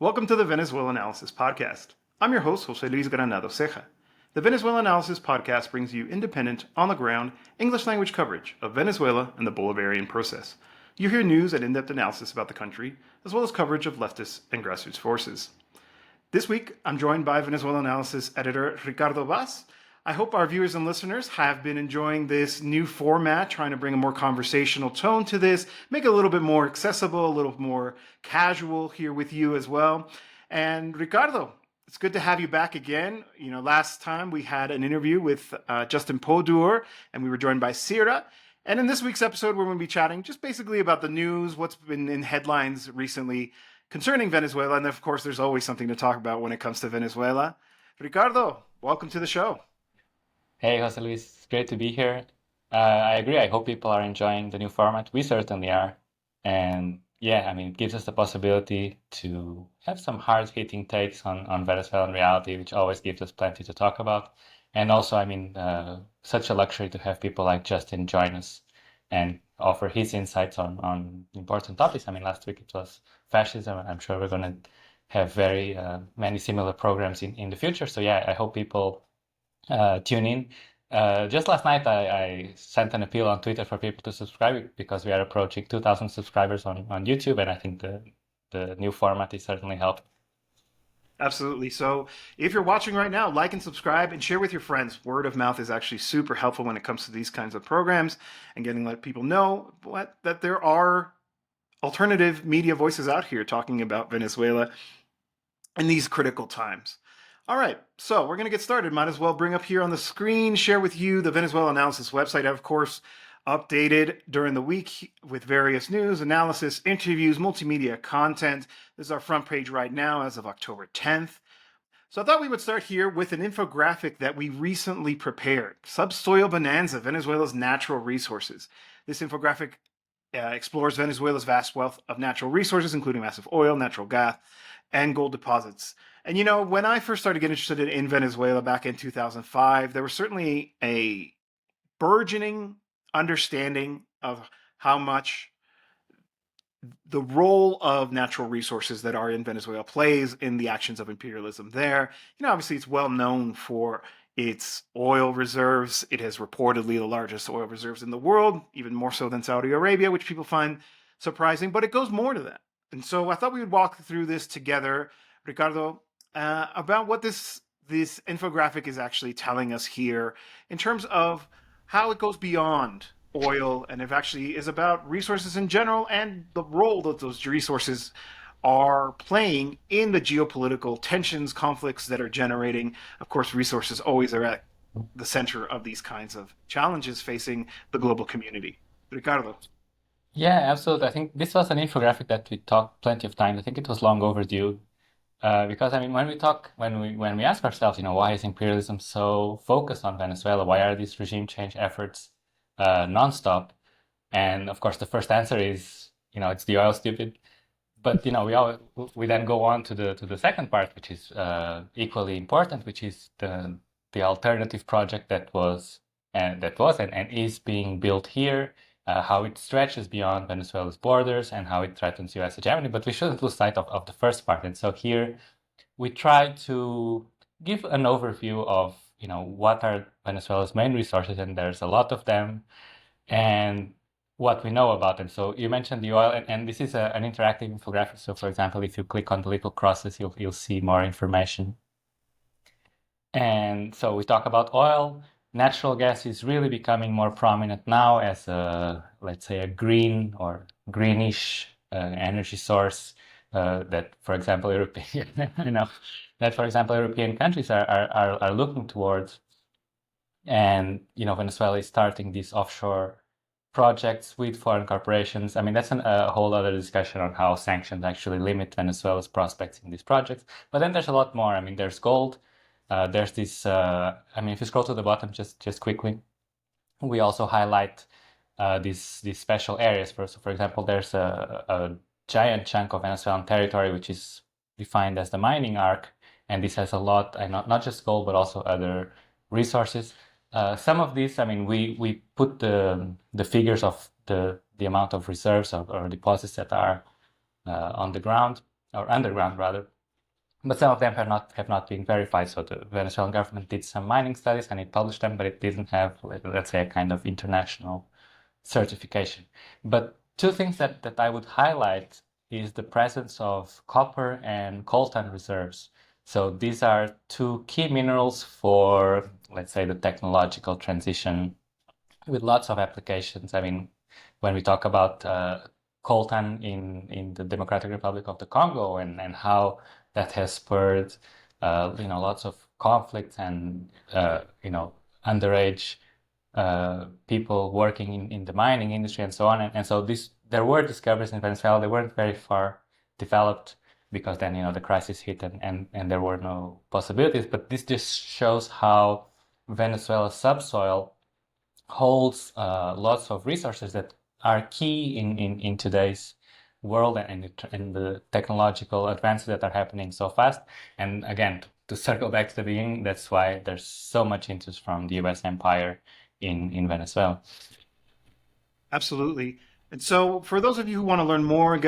Welcome to the Venezuelanalysis podcast. I'm your host, José Luis Granados Ceja. The Venezuelanalysis podcast brings you independent, on-the-ground, English-language coverage of Venezuela and the Bolivarian process. You hear news and in-depth analysis about the country, as well as coverage of leftist and grassroots forces. This week, I'm joined by Venezuelanalysis editor Ricardo Vaz. I hope our viewers and listeners have been enjoying this new format, trying to bring a more conversational tone to this, make it a little bit more accessible, a little more casual here with you as well. And Ricardo, it's good to have you back again. You know, last time we had an interview with Justin Podur, and we were joined by Sira. And in this week's episode, we're going to be chatting just basically about the news, what's been in headlines recently concerning Venezuela. And of course, there's always something to talk about when it comes to Venezuela. Ricardo, welcome to the show. Hey, José Luis, it's great to be here. I agree. I hope people are enjoying the new format. We certainly are. And yeah, I mean, it gives us the possibility to have some hard-hitting takes on Venezuelan reality, which always gives us plenty to talk about. And also, I mean, such a luxury to have people like Justin join us and offer his insights on important topics. I mean, last week it was fascism, and I'm sure we're going to have very many similar programs in the future. So yeah, I hope people tune in. Just last night, I sent an appeal on Twitter for people to subscribe because we are approaching 2,000 subscribers on YouTube, and I think the new format is certainly helped. Absolutely. So if you're watching right now, like and subscribe and share with your friends. Word of mouth is actually super helpful when it comes to these kinds of programs and getting let people know that there are alternative media voices out here talking about Venezuela in these critical times. All right, so we're going to get started. Might as well bring up here on the screen, share with you the Venezuelanalysis website. Of course, updated during the week with various news, analysis, interviews, multimedia content. This is our front page right now as of October 10th. So I thought we would start here with an infographic that we recently prepared. Subsoil Bonanza, Venezuela's Natural Resources. This infographic explores Venezuela's vast wealth of natural resources, including massive oil, natural gas, and gold deposits. And you know, when I first started getting interested in Venezuela back in 2005, there was certainly a burgeoning understanding of how much the role of natural resources that are in Venezuela plays in the actions of imperialism there. You know, obviously it's well known for its oil reserves. It has reportedly the largest oil reserves in the world, even more so than Saudi Arabia, which people find surprising, but it goes more to that. And so I thought we would walk through this together, Ricardo, about what this infographic is actually telling us here in terms of how it goes beyond oil and it actually is about resources in general and the role that those resources are playing in the geopolitical tensions, conflicts that are generating. Of course, resources always are at the center of these kinds of challenges facing the global community. Ricardo. Yeah, absolutely. I think this was an infographic that we talked plenty of times. I think it was long overdue. Because I mean, when we ask ourselves, you know, why is imperialism so focused on Venezuela? Why are these regime change efforts nonstop? And of course, the first answer is, you know, it's the oil, stupid. But you know, we then go on to the second part, which is equally important, which is the alternative project that was and is being built here. How it stretches beyond Venezuela's borders and how it threatens U.S. hegemony. But we shouldn't lose sight of the first part. And so here we try to give an overview of, you know, what are Venezuela's main resources, and there's a lot of them, and what we know about them. So you mentioned the oil, and this is an interactive infographic. So for example, if you click on the little crosses, you'll see more information. And so we talk about oil. Natural gas is really becoming more prominent now as let's say, a green or greenish energy source that, for example, European, European countries are looking towards. And, you know, Venezuela is starting these offshore projects with foreign corporations. I mean, that's a whole other discussion on how sanctions actually limit Venezuela's prospects in these projects. But then there's a lot more. I mean, there's gold. There's this, I mean, if you scroll to the bottom just quickly, we also highlight these special areas. So for example, there's a giant chunk of Venezuelan territory, which is defined as the mining arc. And this has a lot, and not just gold, but also other resources. Some of these, I mean, we put the figures of the amount of reserves or deposits that are on the ground. or underground rather. But some of them have not been verified. So the Venezuelan government did some mining studies and it published them, but it didn't have, let's say, a kind of international certification. But two things that I would highlight is the presence of copper and coltan reserves. So these are two key minerals for, let's say, the technological transition with lots of applications. I mean, when we talk about coltan in the Democratic Republic of the Congo and how that has spurred, lots of conflicts and, underage people working in the mining industry and so on. And so there were discoveries in Venezuela. They weren't very far developed because then, the crisis hit and there were no possibilities. But this just shows how Venezuela's subsoil holds lots of resources that are key in today's world and in the technological advances that are happening so fast. And again, to circle back to the beginning, that's why there's so much interest from the US empire in Venezuela. Absolutely. And so, for those of you who want to learn more, if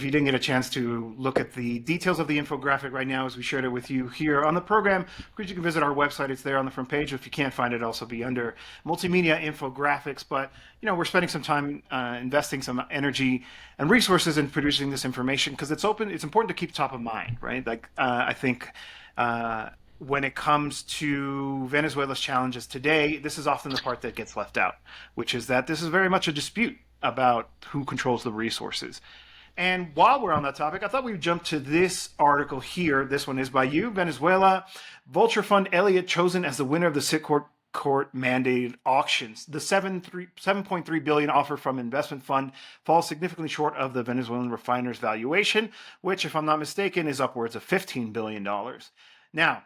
you didn't get a chance to look at the details of the infographic right now, as we shared it with you here on the program, of course, you can visit our website. It's there on the front page. If you can't find it, it'll also be under multimedia infographics. But we're spending some time investing some energy and resources in producing this information because it's open. It's important to keep top of mind, right? Like I think. When it comes to Venezuela's challenges today, this is often the part that gets left out, which is that this is very much a dispute about who controls the resources. And while we're on that topic, I thought we'd jump to this article here. This one is by you, Venezuela. Vulture Fund Elliott chosen as the winner of the court mandated auctions. The 7.3 billion offer from investment fund falls significantly short of the Venezuelan refiners' valuation, which, if I'm not mistaken, is upwards of $15 billion. Now,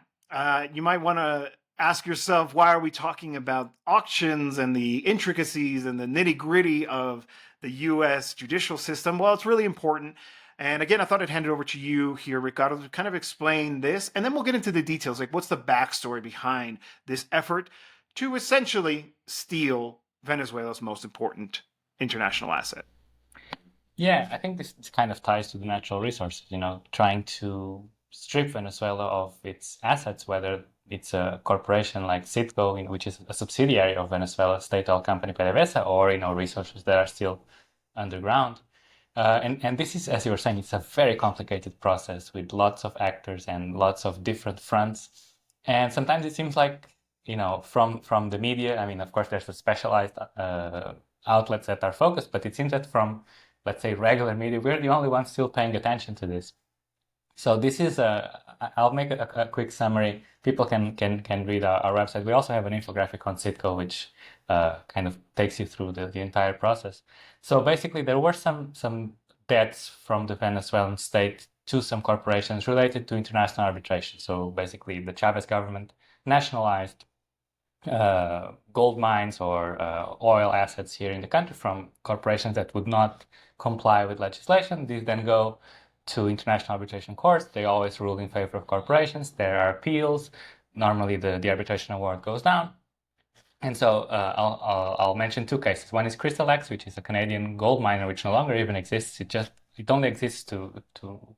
you might want to ask yourself, why are we talking about auctions and the intricacies and the nitty-gritty of the U.S. judicial system? Well, it's really important. And again, I thought I'd hand it over to you here, Ricardo, to kind of explain this, and then we'll get into the details, like what's the backstory behind this effort to essentially steal Venezuela's most important international asset. Yeah, I think this kind of ties to the natural resources, trying to strip Venezuela of its assets, whether it's a corporation like CITGO, which is a subsidiary of Venezuela state-owned company PDVSA, or resources that are still underground. And this is, as you were saying, it's a very complicated process with lots of actors and lots of different fronts. And sometimes it seems like, from the media, I mean, of course, there's the specialized outlets that are focused, but it seems that from, let's say, regular media, we're the only ones still paying attention to this. So this is I'll make a quick summary. People can read our website. We also have an infographic on CITGO, which kind of takes you through the entire process. So basically, there were some debts from the Venezuelan state to some corporations related to international arbitration. So basically, the Chavez government nationalized gold mines or oil assets here in the country from corporations that would not comply with legislation. These then go to international arbitration courts. They always rule in favor of corporations. There are appeals. Normally, the arbitration award goes down. And so I'll mention two cases. One is Crystal X, which is a Canadian gold miner, which no longer even exists. It only exists to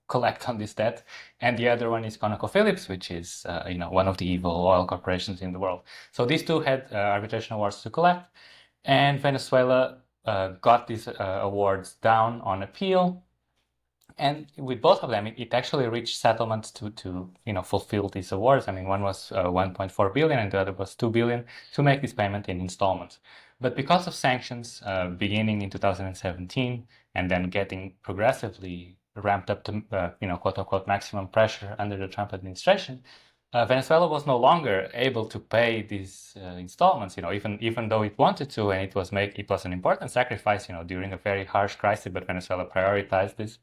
collect on this debt. And the other one is ConocoPhillips, which is one of the evil oil corporations in the world. So these two had arbitration awards to collect, and Venezuela got these awards down on appeal. And with both of them, it actually reached settlements to fulfill these awards. I mean, one was 1.4 billion and the other was 2 billion to make this payment in installments. But because of sanctions beginning in 2017 and then getting progressively ramped up to quote unquote maximum pressure under the Trump administration, Venezuela was no longer able to pay these installments. Even though it wanted to, and it was an important sacrifice. During a very harsh crisis, but Venezuela prioritized this.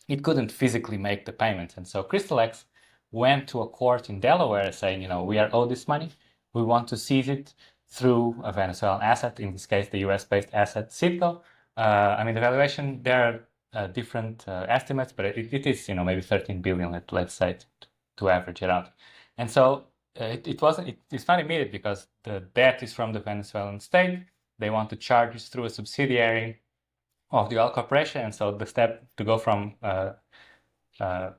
It couldn't physically make the payments. And so Crystal X went to a court in Delaware saying, we are owed this money. We want to seize it through a Venezuelan asset, in this case, the US-based asset CITGO. I mean, the valuation, there are different estimates, but it is, maybe 13 billion, let's say, to average it out. And so it's not immediate because the debt is from the Venezuelan state. They want to charge it through a subsidiary of the oil corporation, and so the step to go from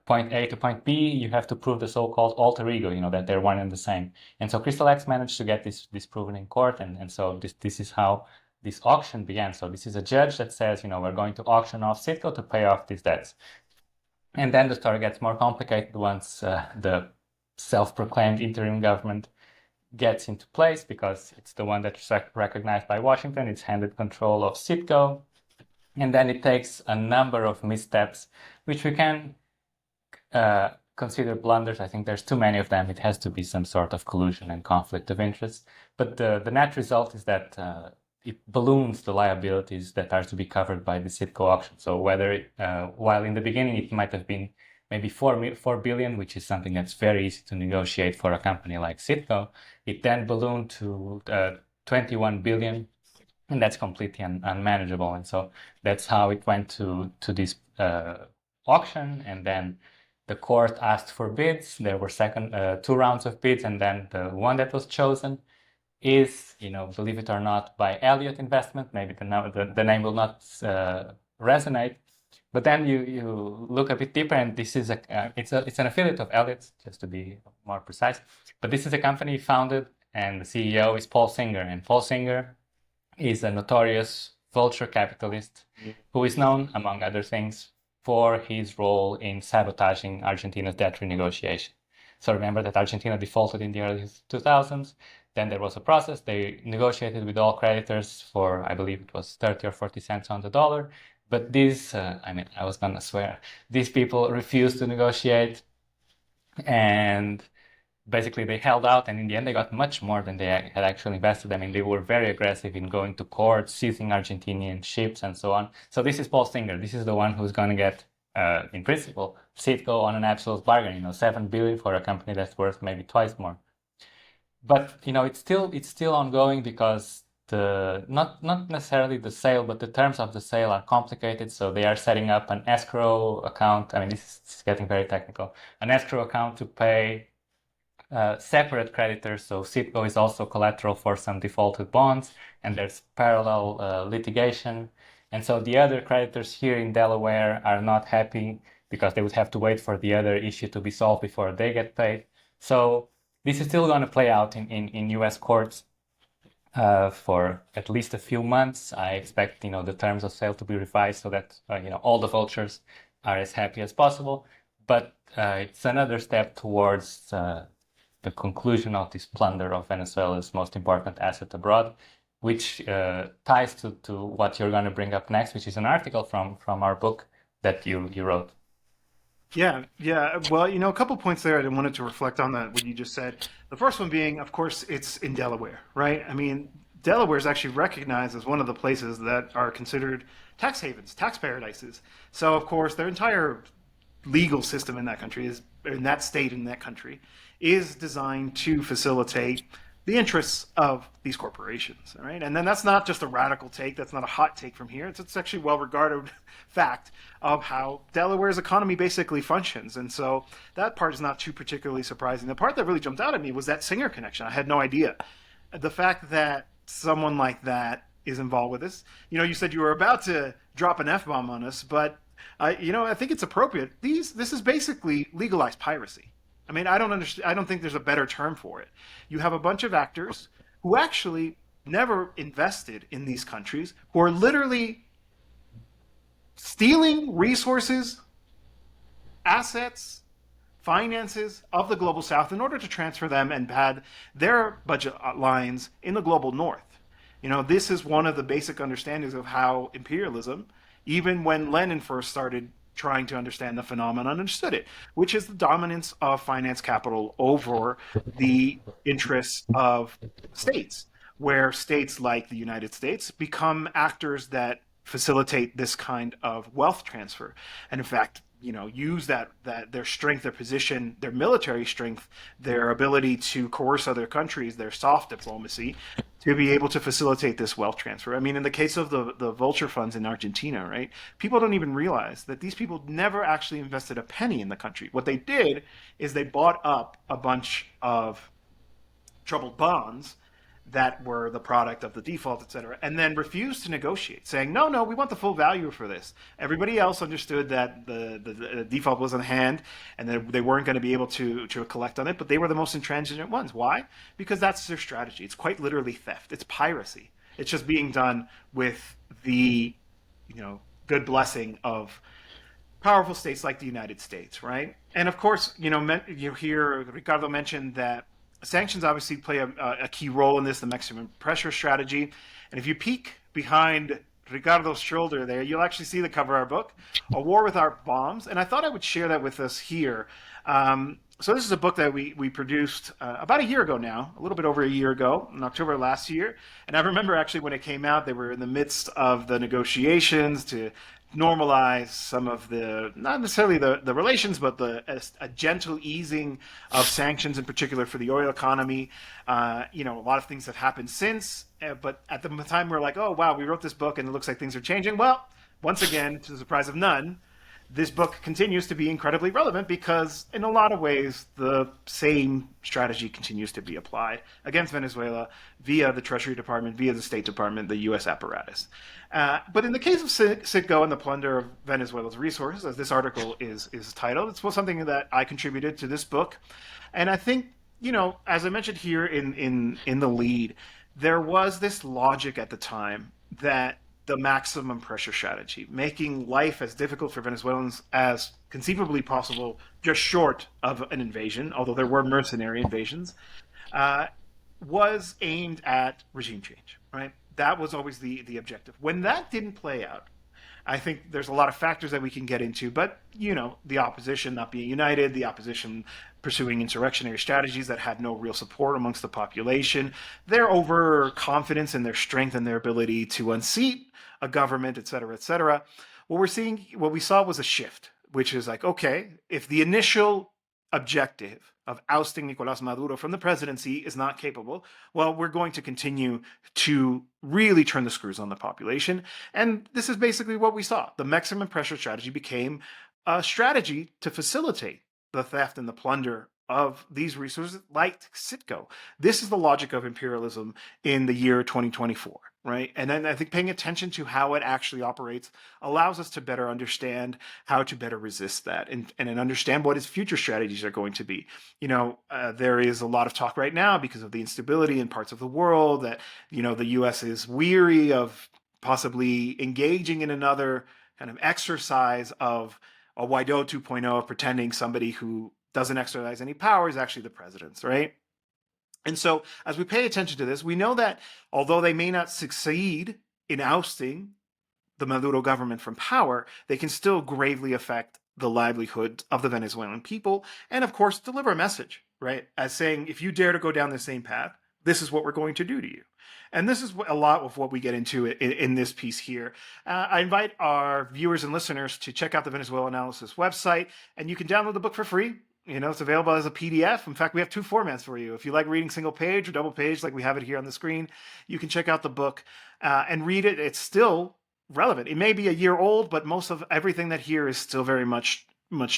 point A to point B, you have to prove the so-called alter ego, that they're one and the same. And so Crystal X managed to get this proven in court, and so this is how this auction began. So this is a judge that says, we're going to auction off CITGO to pay off these debts. And then the story gets more complicated once the self-proclaimed interim government gets into place, because it's the one that's recognized by Washington. It's handed control of CITGO, and then it takes a number of missteps, which we can consider blunders. I think there's too many of them. It has to be some sort of collusion and conflict of interest. But the net result is that it balloons the liabilities that are to be covered by the CITGO auction. So whether, while in the beginning it might have been maybe 4 billion, which is something that's very easy to negotiate for a company like CITGO, it then ballooned to 21 billion, and that's completely unmanageable. And so that's how it went to this auction, and then the court asked for bids. There were two rounds of bids, and then the one that was chosen is, believe it or not, by Elliott Investment. Maybe the name will not resonate, but then you look a bit deeper, and this is it's an affiliate of Elliott, just to be more precise. But this is a company founded, and the CEO is Paul Singer, and Paul Singer is a notorious vulture capitalist who is known, among other things, for his role in sabotaging Argentina's debt renegotiation. So remember that Argentina defaulted in the early 2000s. Then there was a process. They negotiated with all creditors for, I believe it was 30 or 40 cents on the dollar. But these, I was going to swear, these people refused to negotiate, and basically they held out, and in the end they got much more than they had actually invested. They were very aggressive in going to court, seizing Argentinian ships and so on. So this is Paul Singer. This is the one who's going to get, in principle, CITGO on an absolute bargain, 7 billion for a company that's worth maybe twice more. But, it's still ongoing, because not necessarily the sale, but the terms of the sale are complicated. So they are setting up an escrow account. This is getting very technical. An escrow account to pay separate creditors. So CITGO is also collateral for some defaulted bonds, and there's parallel litigation. And so the other creditors here in Delaware are not happy, because they would have to wait for the other issue to be solved before they get paid. So this is still going to play out in US courts for at least a few months. I expect, the terms of sale to be revised so that, all the vultures are as happy as possible. But it's another step towards the conclusion of this plunder of Venezuela's most important asset abroad, which ties to what you're going to bring up next, which is an article from our book that you wrote. Yeah. Well, a couple points there. I wanted to reflect on that, what you just said. The first one being, of course, it's in Delaware, right? Delaware is actually recognized as one of the places that are considered tax havens, tax paradises. So, of course, their entire legal system in that country in that state, in that country, is designed to facilitate the interests of these corporations, right? And then that's not just a radical take. That's not a hot take from here. It's actually well-regarded fact of how Delaware's economy basically functions. And so that part is not too particularly surprising. The part that really jumped out at me was that Singer connection. I had no idea. The fact that someone like that is involved with this. You said you were about to drop an F-bomb on us, but I think it's appropriate. This is basically legalized piracy. I don't understand. I don't think there's a better term for it. You have a bunch of actors who actually never invested in these countries, who are literally stealing resources, assets, finances of the global south in order to transfer them and pad their budget lines in the global north. This is one of the basic understandings of how imperialism, even when Lenin first started trying to understand the phenomenon, understood it, which is the dominance of finance capital over the interests of states, where states like the United States become actors that facilitate this kind of wealth transfer. And in fact, use that their strength, their position, their military strength, their ability to coerce other countries, their soft diplomacy, to be able to facilitate this wealth transfer. In the case of the vulture funds in Argentina, right? People don't even realize that these people never actually invested a penny in the country. What they did is they bought up a bunch of troubled bonds that were the product of the default, et cetera, and then refused to negotiate, saying, no, no, we want the full value for this. Everybody else understood that the default was on hand and that they weren't going to be able to collect on it, but they were the most intransigent ones. Why? Because that's their strategy. It's quite literally theft. It's piracy. It's just being done with the, good blessing of powerful states like the United States, right? And of course, you hear Ricardo mentioned that sanctions obviously play a key role in this, the maximum pressure strategy. And if you peek behind Ricardo's shoulder there, you'll actually see the cover of our book, A War Without Bombs. And I thought I would share that with us here. So this is a book that we produced about a year ago now, a little bit over a year ago, in October last year. And I remember actually when it came out, they were in the midst of the negotiations to normalize some of the, not necessarily the relations, but a gentle easing of sanctions, in particular for the oil economy. A lot of things have happened since, but at the time we were like, oh, wow, we wrote this book and it looks like things are changing. Well, once again, to the surprise of none, this book continues to be incredibly relevant because in a lot of ways the same strategy continues to be applied against Venezuela via the Treasury Department, via the State Department, the U.S. apparatus. But in the case of CITGO and the plunder of Venezuela's resources, as this article is titled, it's something that I contributed to this book. And I think, as I mentioned here in the lead, there was this logic at the time that the maximum pressure strategy, making life as difficult for Venezuelans as conceivably possible, just short of an invasion, although there were mercenary invasions, was aimed at regime change, right? That was always the objective. When that didn't play out, I think there's a lot of factors that we can get into, but, the opposition not being united, the opposition pursuing insurrectionary strategies that had no real support amongst the population, their overconfidence in their strength and their ability to unseat a government, et cetera, et cetera. What we saw was a shift, which is like, okay, if the initial objective of ousting Nicolás Maduro from the presidency is not capable, well, we're going to continue to really turn the screws on the population. And this is basically what we saw. The maximum pressure strategy became a strategy to facilitate the theft and the plunder of these resources like CITGO. This is the logic of imperialism in the year 2024, right? And then I think paying attention to how it actually operates allows us to better understand how to better resist that and understand what its future strategies are going to be. There is a lot of talk right now because of the instability in parts of the world that, the US is weary of possibly engaging in another kind of exercise of a Guaido 2.0 of pretending somebody who doesn't exercise any power is actually the president's, right? And so as we pay attention to this, we know that although they may not succeed in ousting the Maduro government from power, they can still gravely affect the livelihood of the Venezuelan people and, of course, deliver a message, right? As saying, if you dare to go down the same path, this is what we're going to do to you. And this is a lot of what we get into in this piece here. I invite our viewers and listeners to check out the Venezuelanalysis website, and you can download the book for free. It's available as a PDF. In fact, we have two formats for you. If you like reading single page or double page, like we have it here on the screen, you can check out the book and read it. It's still relevant. It may be a year old, but most of everything that here is still very much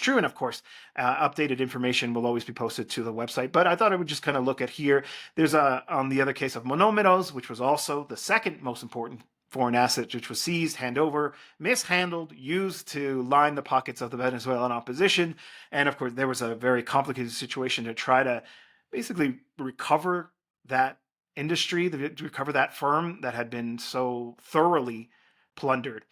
true. And of course, updated information will always be posted to the website. But I thought I would just kind of look at here. There's on the other case of Monómeros, which was also the second most important foreign asset, which was seized, handed over, mishandled, used to line the pockets of the Venezuelan opposition. And of course, there was a very complicated situation to try to basically recover that industry, to recover that firm that had been so thoroughly plundered.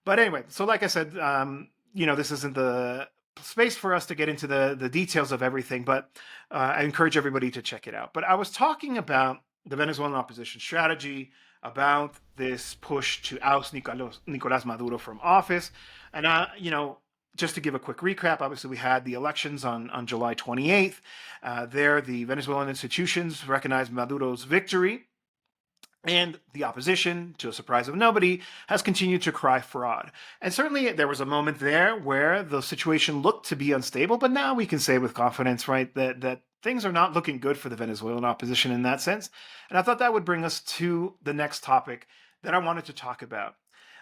But anyway, so like I said, this isn't the space for us to get into the details of everything, but I encourage everybody to check it out. But I was talking about the Venezuelan opposition strategy, about this push to oust Nicolás Maduro from office. And, just to give a quick recap, obviously we had the elections on July 28th. There, the Venezuelan institutions recognized Maduro's victory. And the opposition, to a surprise of nobody, has continued to cry fraud. And certainly there was a moment there where the situation looked to be unstable, but now we can say with confidence, right, that things are not looking good for the Venezuelan opposition in that sense. And I thought that would bring us to the next topic that I wanted to talk about.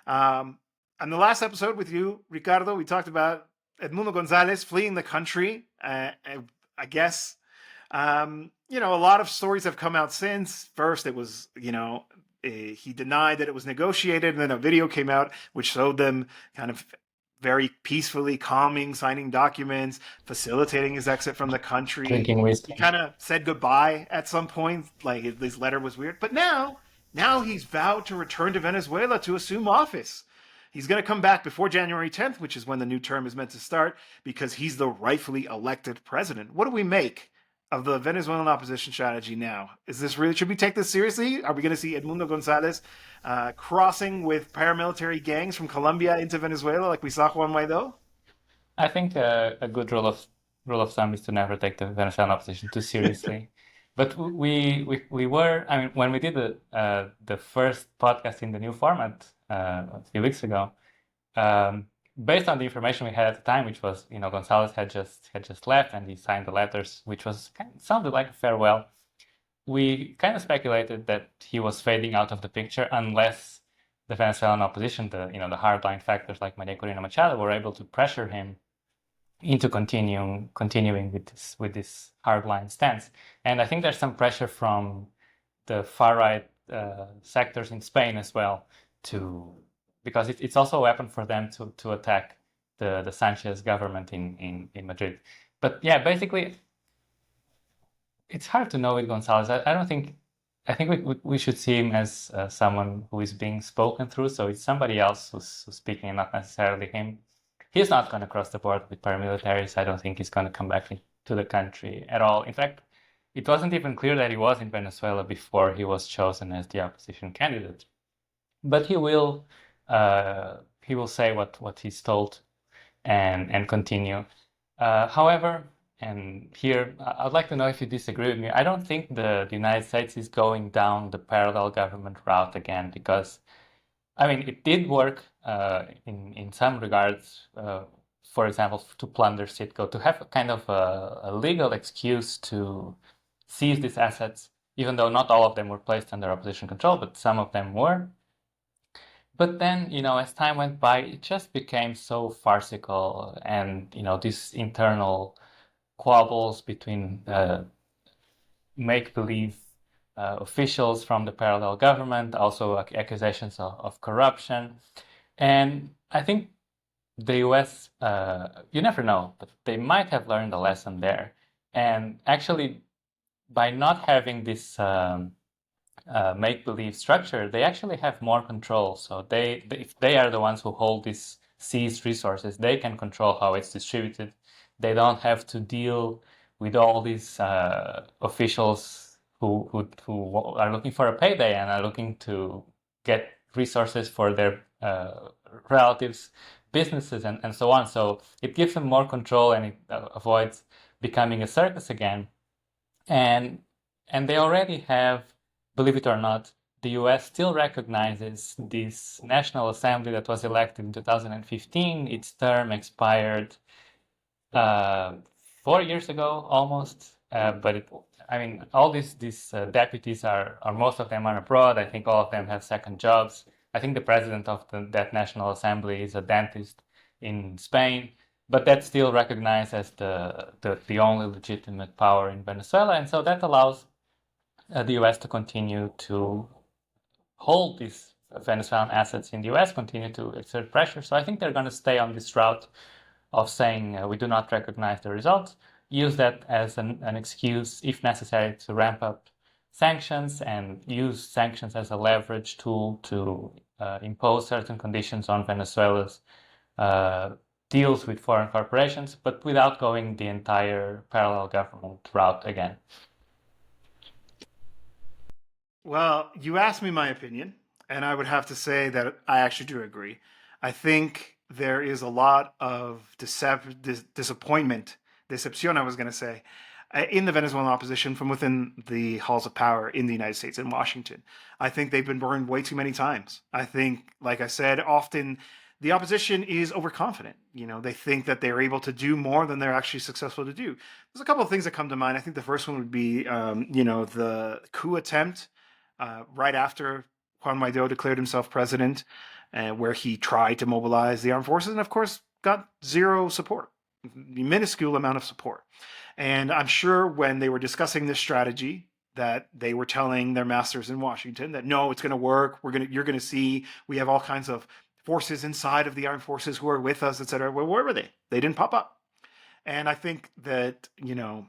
On the last episode with you, Ricardo, we talked about Edmundo Gonzalez fleeing the country, I guess, A lot of stories have come out since. First, it was, he denied that it was negotiated, and then a video came out which showed them kind of very peacefully calming, signing documents, facilitating his exit from the country. Drinking He whiskey. kind of said goodbye at some point, like his letter was weird. But now he's vowed to return to Venezuela to assume office. He's going to come back before January 10th, which is when the new term is meant to start, because he's the rightfully elected president. What do we make of the Venezuelan opposition strategy now? Is this really, should we take this seriously? Are we going to see Edmundo Gonzalez crossing with paramilitary gangs from Colombia into Venezuela like we saw Juan Guaido? I think a good rule of thumb is to never take the Venezuelan opposition too seriously. But we were, I mean, when we did the first podcast in the new format a few weeks ago, based on the information we had at the time, which was, Gonzalez had just left and he signed the letters, which was sounded like a farewell. We kind of speculated that he was fading out of the picture unless the Venezuelan opposition, the hardline factors like Corina Machado, were able to pressure him into continuing with this hardline stance. And I think there's some pressure from the far right sectors in Spain as well, because it's also a weapon for them to attack the Sanchez government in Madrid. But yeah, basically, it's hard to know with Gonzalez. I think we should see him as someone who is being spoken through. So it's somebody else who's speaking, and not necessarily him. He's not going to cross the border with paramilitaries. I don't think he's going to come back to the country at all. In fact, it wasn't even clear that he was in Venezuela before he was chosen as the opposition candidate. But he will say what he's told and continue. However, and here I'd like to know if you disagree with me. I don't think the United States is going down the parallel government route again, because I mean, it did work in some regards, for example, to plunder CITGO, to have a kind of a legal excuse to seize these assets, even though not all of them were placed under opposition control, but some of them were. But then, as time went by, it just became so farcical, and, these internal squabbles between make-believe officials from the parallel government, also accusations of corruption. And I think the US, you never know, but they might have learned a lesson there. And actually, by not having this make-believe structure, they actually have more control. So if they are the ones who hold these seized resources, they can control how it's distributed. They don't have to deal with all these officials who are looking for a payday and are looking to get resources for their relatives' businesses and so on. So it gives them more control, and it avoids becoming a circus again. And they already have, believe it or not, the US still recognizes this National Assembly that was elected in 2015. Its term expired 4 years ago almost, but all these deputies are most of them are abroad. I think all of them have second jobs. I think the president of that National Assembly is a dentist in Spain, but that's still recognized as the only legitimate power in Venezuela, and so that allows the US to continue to hold these Venezuelan assets in the US, continue to exert pressure. So I think they're going to stay on this route of saying we do not recognize the results, use that as an excuse, if necessary, to ramp up sanctions, and use sanctions as a leverage tool to impose certain conditions on Venezuela's deals with foreign corporations, but without going the entire parallel government route again. Well, you asked me my opinion, and I would have to say that I actually do agree. I think there is a lot of disappointment, decepcion, I was going to say, in the Venezuelan opposition from within the halls of power in the United States, in Washington. I think they've been burned way too many times. I think, like I said, often the opposition is overconfident. They think that they're able to do more than they're actually successful to do. There's a couple of things that come to mind. I think the first one would be, the coup attempt right after Juan Guaido declared himself president, where he tried to mobilize the armed forces and, of course, got zero support, a minuscule amount of support. And I'm sure when they were discussing this strategy, that they were telling their masters in Washington that no, it's going to work. You're going to see, we have all kinds of forces inside of the armed forces who are with us, et cetera. Well, where were they? They didn't pop up. And I think that, the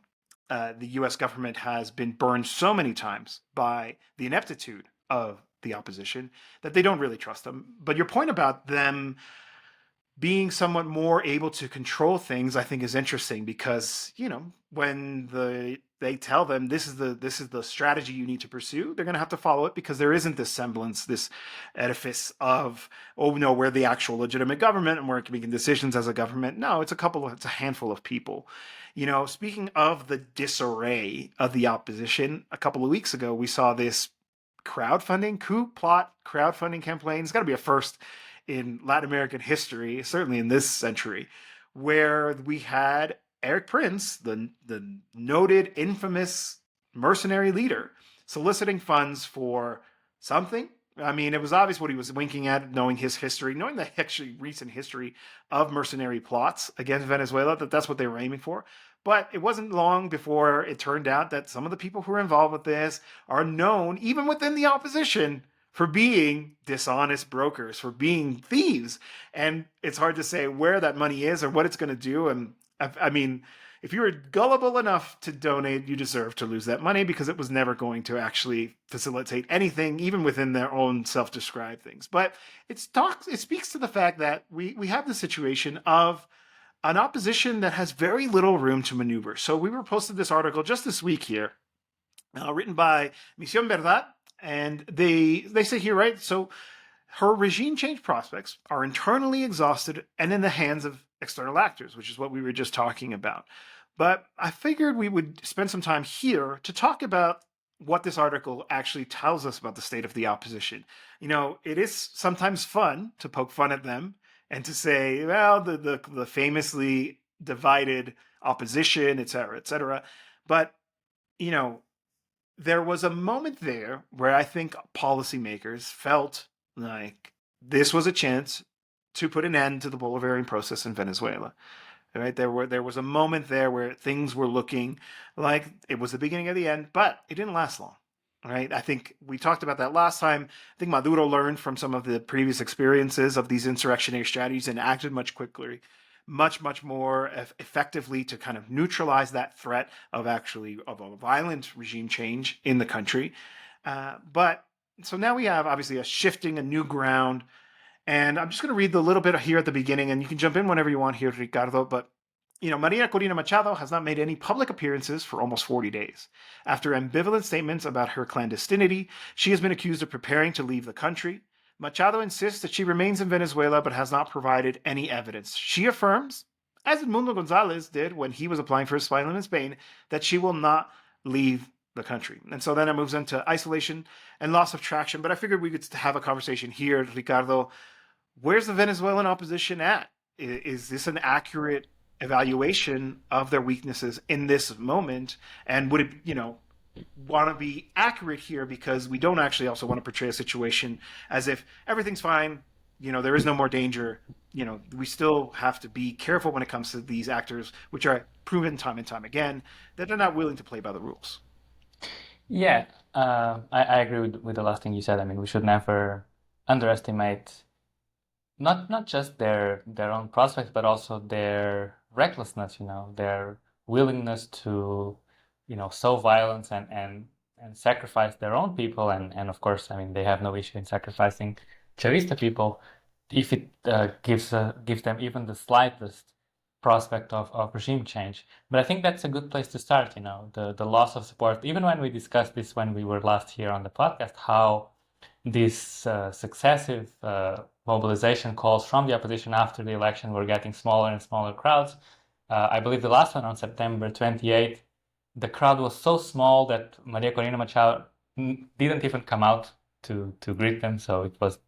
US government has been burned so many times by the ineptitude of the opposition that they don't really trust them. But your point about them being somewhat more able to control things, I think, is interesting because, when they tell them this is the strategy you need to pursue, they're going to have to follow it because there isn't this semblance, this edifice of, oh no, we're the actual legitimate government and we're making decisions as a government. No, it's a handful of people. Speaking of the disarray of the opposition, a couple of weeks ago we saw this coup plot crowdfunding campaign. It's got to be a first in Latin American history, certainly in this century, where we had Eric Prince, the noted, infamous mercenary leader, soliciting funds for something. I mean, it was obvious what he was winking at, knowing his history, knowing the actually recent history of mercenary plots against Venezuela, that's what they were aiming for. But it wasn't long before it turned out that some of the people who are involved with this are known, even within the opposition, for being dishonest brokers, for being thieves. And it's hard to say where that money is or what it's going to do. And I mean, if you were gullible enough to donate, you deserve to lose that money because it was never going to actually facilitate anything, even within their own self-described things. But it speaks to the fact that we have the situation of an opposition that has very little room to maneuver. So we were posted this article just this week here, written by Misión Verdad, and they say here, right? So her regime change prospects are internally exhausted and in the hands of external actors, which is what we were just talking about. But I figured we would spend some time here to talk about what this article actually tells us about the state of the opposition. It is sometimes fun to poke fun at them and to say, well, the famously divided opposition, et cetera, et cetera. But, there was a moment there where I think policymakers felt like this was a chance to put an end to the Bolivarian process in Venezuela. Right? There was a moment there where things were looking like it was the beginning of the end, but it didn't last long. Right? I think we talked about that last time. I think Maduro learned from some of the previous experiences of these insurrectionary strategies and acted much quicker, much more effectively to kind of neutralize that threat of a violent regime change in the country. But so now we have obviously a new ground. And I'm just going to read the little bit here at the beginning, and you can jump in whenever you want here, Ricardo. But, Maria Corina Machado has not made any public appearances for almost 40 days. After ambivalent statements about her clandestinity, she has been accused of preparing to leave the country. Machado insists that she remains in Venezuela but has not provided any evidence. She affirms, as Edmundo Gonzalez did when he was applying for asylum in Spain, that she will not leave the country. And so then it moves into isolation and loss of traction. But I figured we could have a conversation here, Ricardo. Where's the Venezuelan opposition at? Is this an accurate evaluation of their weaknesses in this moment? And would it, want to be accurate here because we don't actually also want to portray a situation as if everything's fine, there is no more danger. We still have to be careful when it comes to these actors, which are proven time and time again that they're not willing to play by the rules. Yeah, I agree with the last thing you said. I mean, we should never underestimate not just their own prospects, but also their recklessness, their willingness to, sow violence and sacrifice their own people. And of course, I mean, they have no issue in sacrificing Chavista people if it gives them even the slightest prospect of regime change. But I think that's a good place to start, the loss of support. Even when we discussed this when we were last here on the podcast, how these successive mobilization calls from the opposition after the election were getting smaller and smaller crowds. I believe the last one on September 28th, the crowd was so small that Maria Corina Machado didn't even come out to greet them. So it was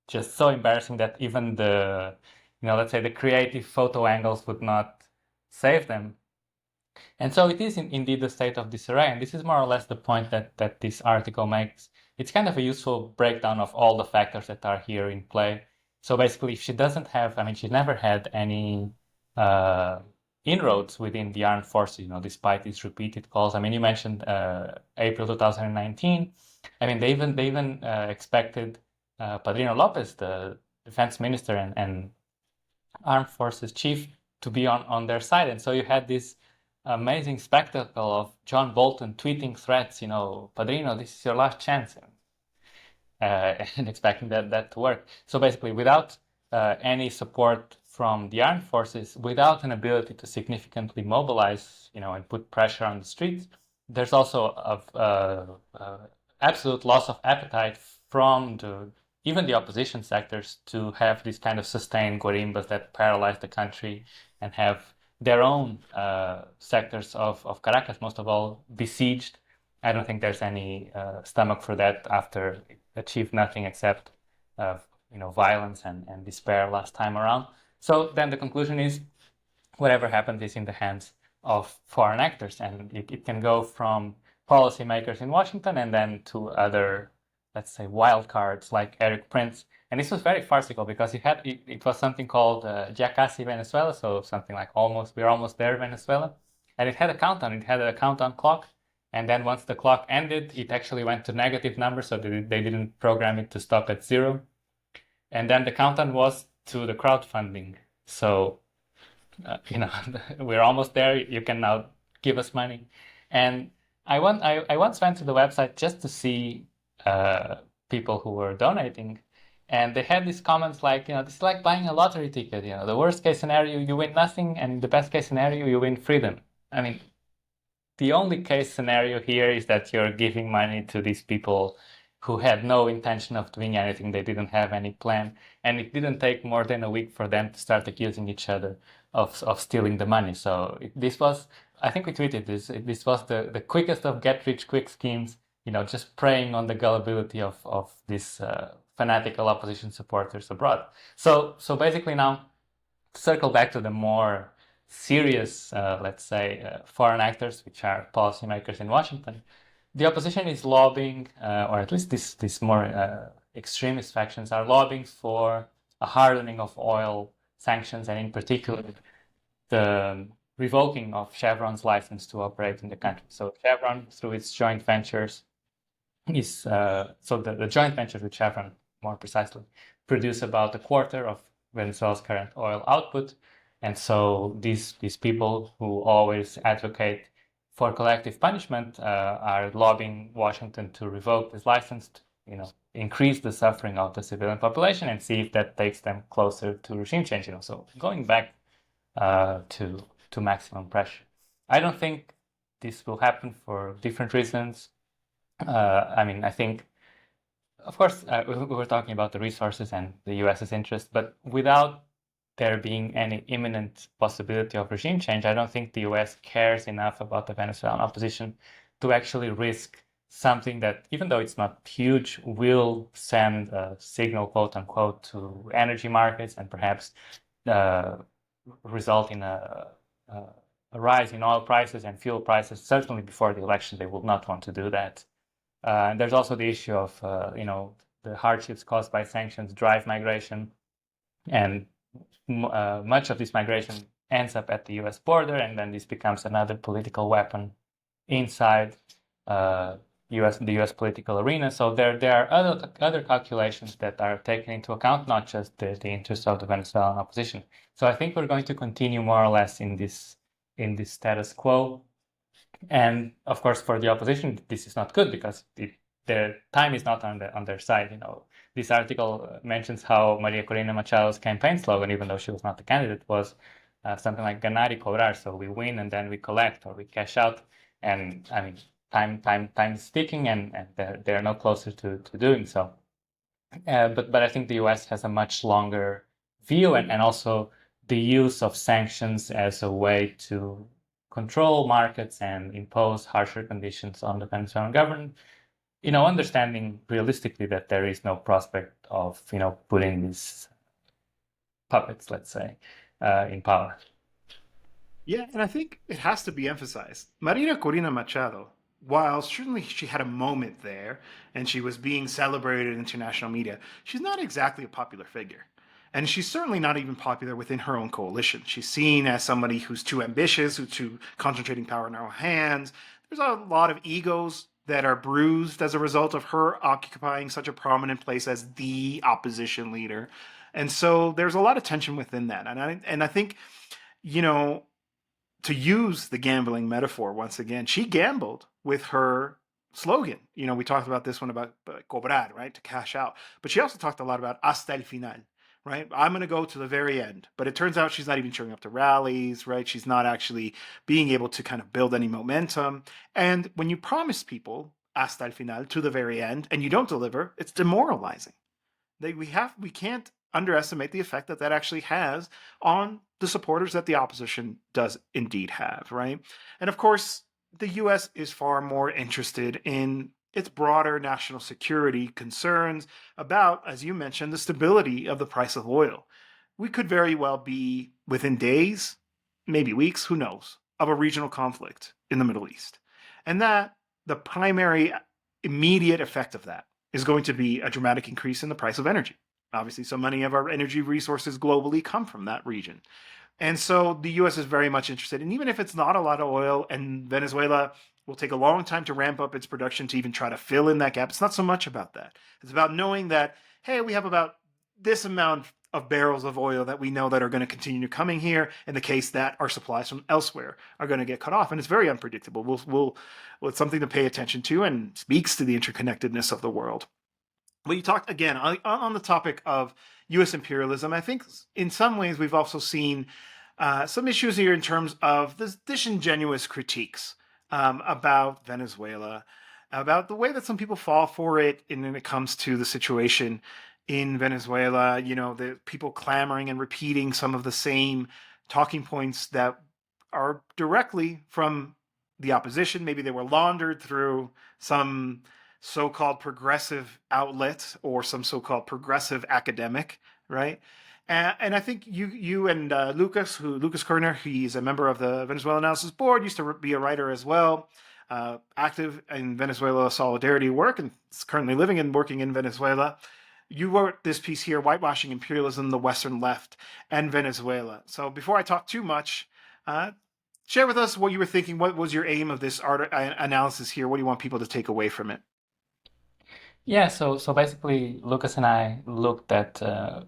just so embarrassing that even the, let's say the creative photo angles would not save them. And so it is indeed the state of disarray. And this is more or less the point that this article makes. It's kind of a useful breakdown of all the factors that are here in play. So basically, if she doesn't have, I mean, she's never had any inroads within the armed forces, despite these repeated calls. I mean, you mentioned April 2019. I mean, they even expected Padrino Lopez, the defense minister and armed forces chief, to be on their side. And so you had this amazing spectacle of John Bolton tweeting threats, Padrino, this is your last chance, and expecting that to work. So basically, without any support from the armed forces, without an ability to significantly mobilize, and put pressure on the streets, there's also absolute loss of appetite from even the opposition sectors to have these kind of sustained guarimbas that paralyze the country and have their own sectors of Caracas, most of all, besieged. I don't think there's any stomach for that after it achieved nothing except violence and despair last time around. So then the conclusion is whatever happened is in the hands of foreign actors, and it can go from policymakers in Washington and then to other, let's say, wild cards like Eric Prince. And this was very farcical because it was something called Ya Casi Venezuela, so something like we're almost there, Venezuela. And it had a countdown. It had a countdown clock. And then once the clock ended, it actually went to negative numbers, so they didn't program it to stop at 0. And then the countdown was to the crowdfunding. So, we're almost there. You can now give us money. And I once went to the website just to see people who were donating. And they had these comments like, this is like buying a lottery ticket. The worst case scenario, you win nothing. And in the best case scenario, you win freedom. I mean, the only case scenario here is that you're giving money to these people who had no intention of doing anything. They didn't have any plan. And it didn't take more than a week for them to start accusing each other of stealing the money. So this was, I think we tweeted this, this was the quickest of get-rich-quick schemes, just preying on the gullibility of these fanatical opposition supporters abroad. So basically now, to circle back to the more serious, let's say, foreign actors, which are policymakers in Washington, the opposition is lobbying, or at least these more extremist factions are lobbying for a hardening of oil sanctions, and in particular, the revoking of Chevron's license to operate in the country. So Chevron, through its joint ventures, is the joint ventures with Chevron, more precisely, produce about a quarter of Venezuela's current oil output. And so these people who always advocate for collective punishment are lobbying Washington to revoke this license, to, increase the suffering of the civilian population and see if that takes them closer to regime change. So going back to maximum pressure. I don't think this will happen for different reasons. I think, of course, we were talking about the resources and the US's interest, but without there being any imminent possibility of regime change, I don't think the US cares enough about the Venezuelan opposition to actually risk something that, even though it's not huge, will send a signal, quote unquote, to energy markets and perhaps result in a rise in oil prices and fuel prices. Certainly before the election, they would not want to do that. And there's also the issue of, the hardships caused by sanctions drive migration, and much of this migration ends up at the US border, and then this becomes another political weapon inside the US political arena. So there are other calculations that are taken into account, not just the interests of the Venezuelan opposition. So I think we're going to continue more or less in this status quo. And of course, for the opposition, this is not good because their time is not on their side. This article mentions how Maria Corina Machado's campaign slogan, even though she was not the candidate, was something like "ganar y cobrar." So we win and then we collect, or we cash out. And I mean, time is ticking, and they're no closer to doing so. But I think the US has a much longer view, and also the use of sanctions as a way to control markets and impose harsher conditions on the Venezuelan government. Understanding realistically that there is no prospect of, putting these puppets, let's say, in power. Yeah, and I think it has to be emphasized. Maria Corina Machado, while certainly she had a moment there and she was being celebrated in international media, she's not exactly a popular figure. And she's certainly not even popular within her own coalition. She's seen as somebody who's too ambitious, who's too concentrating power in her own hands. There's a lot of egos that are bruised as a result of her occupying such a prominent place as the opposition leader. And so there's a lot of tension within that. And I think, you know, to use the gambling metaphor once again, she gambled with her slogan. You know, we talked about this one about cobrar, right? To cash out. But she also talked a lot about hasta el final, right? I'm going to go to the very end. But it turns out she's not even showing up to rallies, right? She's not actually being able to kind of build any momentum. And when you promise people hasta el final, to the very end, and you don't deliver, it's demoralizing. We can't underestimate the effect that that actually has on the supporters that the opposition does indeed have, right? And of course, the US is far more interested in its broader national security concerns about, as you mentioned, the stability of the price of oil. We could very well be within days, maybe weeks, who knows, of a regional conflict in the Middle East. And that the primary immediate effect of that is going to be a dramatic increase in the price of energy. Obviously, so many of our energy resources globally come from that region. And so the US is very much interested. And even if it's not a lot of oil, and Venezuela will take a long time to ramp up its production to even try to fill in that gap, it's not so much about that. It's about knowing that, hey, we have about this amount of barrels of oil that we know that are going to continue coming here in the case that our supplies from elsewhere are going to get cut off. And it's very unpredictable. It's something to pay attention to and speaks to the interconnectedness of the world. Well, you talked again on the topic of U.S. imperialism. I think in some ways we've also seen some issues here in terms of the disingenuous critiques about Venezuela, about the way that some people fall for it when it comes to the situation in Venezuela. You know, the people clamoring and repeating some of the same talking points that are directly from the opposition. Maybe they were laundered through some so-called progressive outlet or some so-called progressive academic, right? And I think you and Lucas Corina, he's a member of the Venezuelanalysis board, used to be a writer as well, active in Venezuela solidarity work, and is currently living and working in Venezuela. You wrote this piece here, Whitewashing Imperialism, the Western Left, and Venezuela. So before I talk too much, share with us what you were thinking. What was your aim of this analysis here? What do you want people to take away from it? Yeah, so basically, Lucas and I looked at a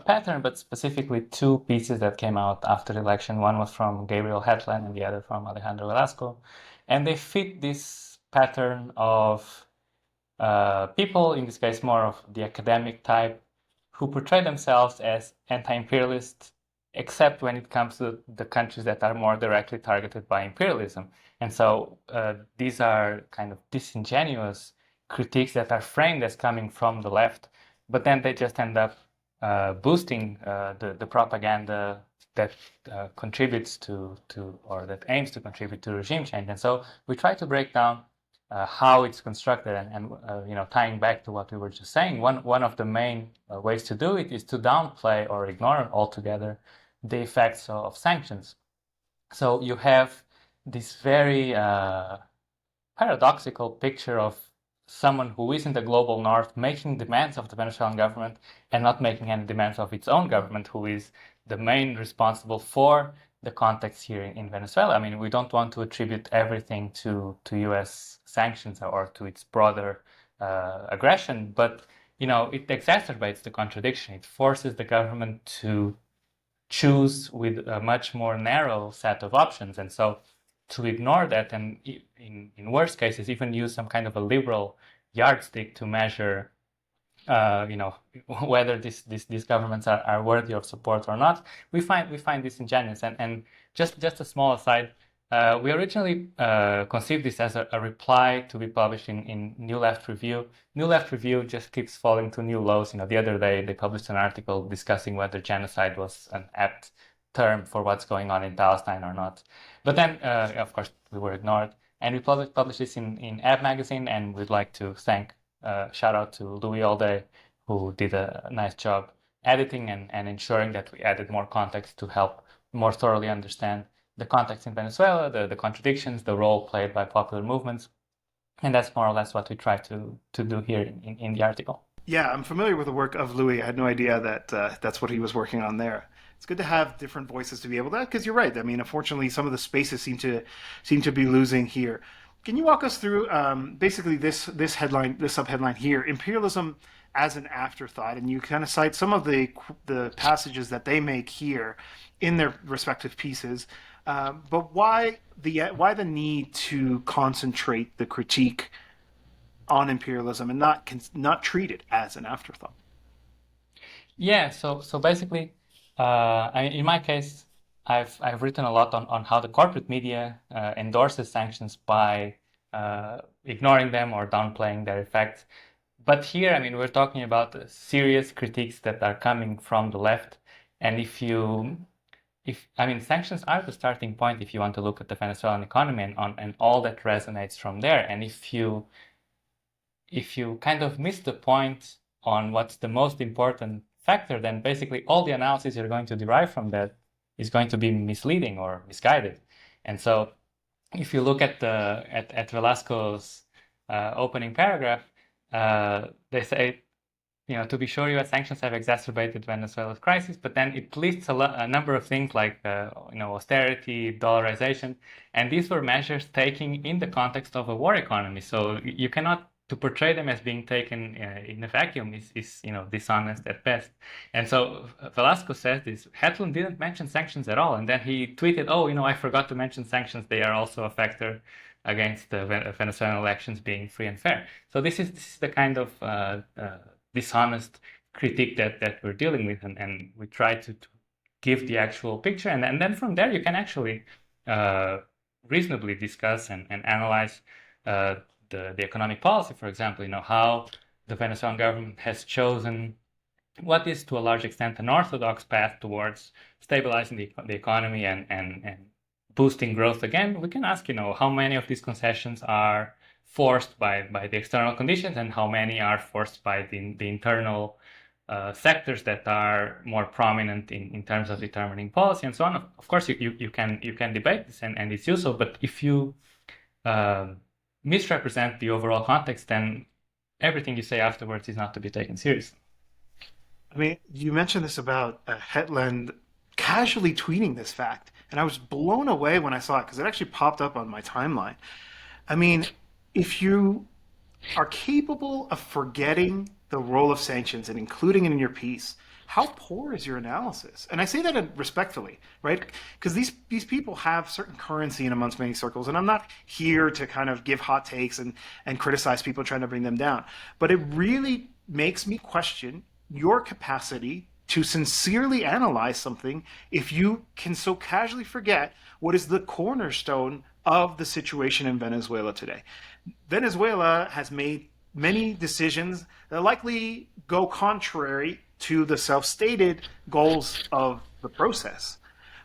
pattern, but specifically two pieces that came out after the election. One was from Gabriel Hetland and the other from Alejandro Velasco. And they fit this pattern of people, in this case more of the academic type, who portray themselves as anti-imperialist, except when it comes to the countries that are more directly targeted by imperialism. And so these are kind of disingenuous critiques that are framed as coming from the left, but then they just end up boosting the propaganda that contributes to or that aims to contribute to regime change. And so we try to break down how it's constructed, and you know, tying back to what we were just saying, one of the main ways to do it is to downplay or ignore altogether the effects of sanctions. So you have this very paradoxical picture of someone who is in the global north making demands of the Venezuelan government and not making any demands of its own government, who is the main responsible for the context here in Venezuela. I mean, we don't want to attribute everything to US sanctions or to its broader aggression, but you know, it exacerbates the contradiction. It forces the government to choose with a much more narrow set of options. And so to ignore that, and in worst cases, even use some kind of a liberal yardstick to measure, you know, whether these governments are worthy of support or not, we find disingenuous. And just a small aside, we originally conceived this as a reply to be published in New Left Review. New Left Review just keeps falling to new lows. You know, the other day they published an article discussing whether genocide was an apt term for what's going on in Palestine or not. But then, of course, we were ignored. And we published this in Ab Magazine, and we'd like to thank, shout out to Louis Alday, who did a nice job editing and ensuring that we added more context to help more thoroughly understand the context in Venezuela, the contradictions, the role played by popular movements. And that's more or less what we try to do here in the article. Yeah, I'm familiar with the work of Louis. I had no idea that that's what he was working on there. It's good to have different voices to be able to, because you're right. I mean, unfortunately, some of the spaces seem to be losing here. Can you walk us through basically this headline, this subheadline here, imperialism as an afterthought, and you kind of cite some of the passages that they make here in their respective pieces. But why the need to concentrate the critique on imperialism and not treat it as an afterthought? Yeah, so basically, in my case, I've written a lot on how the corporate media endorses sanctions by ignoring them or downplaying their effects. But here, I mean, we're talking about serious critiques that are coming from the left, and if I mean, sanctions are the starting point if you want to look at the Venezuelan economy and all that resonates from there. And if you kind of miss the point on what's the most important factor, then basically all the analysis you're going to derive from that is going to be misleading or misguided. And so if you look at Velasco's opening paragraph, they say, to be sure, U.S. sanctions have exacerbated Venezuela's crisis, but then it lists a number of things like, austerity, dollarization, and these were measures taken in the context of a war economy. So you cannot to portray them as being taken in a vacuum is dishonest at best. And so Velasco says this. Hetland didn't mention sanctions at all, and then he tweeted, "Oh, I forgot to mention sanctions. They are also a factor against the Venezuelan elections being free and fair." So this is the kind of dishonest critique that we're dealing with, and we try to give the actual picture, and then from there you can actually reasonably discuss and analyze the economic policy, for example, how the Venezuelan government has chosen what is to a large extent an orthodox path towards stabilizing the economy and boosting growth again. We can ask, how many of these concessions are forced by the external conditions and how many are forced by the internal sectors that are more prominent in terms of determining policy and so on. Of course, you can debate this and it's useful, but if you misrepresent the overall context, then everything you say afterwards is not to be taken seriously. I mean, you mentioned this about Hetland casually tweeting this fact, and I was blown away when I saw it because it actually popped up on my timeline. I mean, if you are capable of forgetting the role of sanctions and including it in your piece, how poor is your analysis? And I say that respectfully, right? Because these people have certain currency in amongst many circles, and I'm not here to kind of give hot takes and criticize people trying to bring them down, but it really makes me question your capacity to sincerely analyze something if you can so casually forget what is the cornerstone of the situation in Venezuela today. Venezuela has made many decisions that likely go contrary to the self stated goals of the process.